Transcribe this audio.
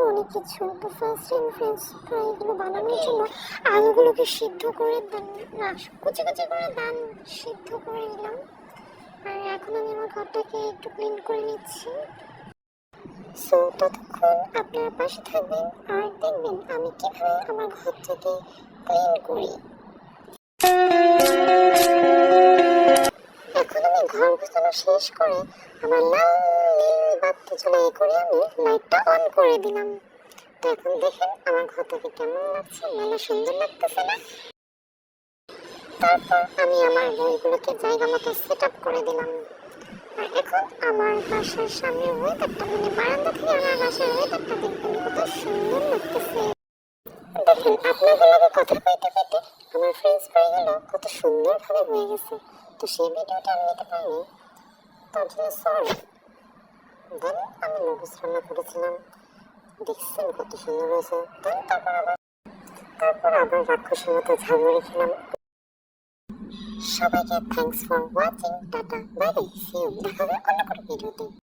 অনেক কিছু। তো ফার্স্ট টাইম ফ্রেঞ্চ ফ্রাইগুলো বানানোর জন্য আলুগুলোকে সিদ্ধ করে কুচি কুচি করে সিদ্ধ করে নিলাম। আর এখন আমি আমার ঘরটাকে একটু ক্লিন করে নিচ্ছি। সো ততক্ষণ আপনার পাশে থাকবেন আর দেখবেন আমি কিভাবে আমার ঘরটাকে ক্লিন করি। এখন আমি ঘর গোছানো শেষ করে আমার লাল নীল বাতি জ্বালিয়ে করে আমি লাইটটা অন করে দিলাম। তো এখন দেখেন আমার ঘরটাকে কেমন লাগছে, মেলা সুন্দর লাগতেছে না? তারপর আমি আমার বইগুলোকে জায়গা মতো সেট আপ করে দিলাম। আর এখন আমার বাসার সামনে ওয়েদারটা, মানে বারান্দা থেকে আমার বাসার ওয়েদারটা দেখবেন কত সুন্দর লাগতেছে। দেখেন আপনাদের লগে কথা কইতে কইতে আমার ফ্রেঞ্চ ফ্রাইগুলো কত সুন্দরভাবে হয়ে গেছে। তো সেই ভিডিওটা আমি নিতে পারিনি, তার জন্য সরি। দেন আমি নুডলস রান্না করেছিলাম, দেখছেন কত সুন্দর হয়েছে। দেন তারপর আবার রাক্ষসের মতো ঝাল মেরে খেলাম। সবাইকে thanks for watching, tata, bye bye, see you, দেখা হবে অন্য কোনো ভিডিওতে।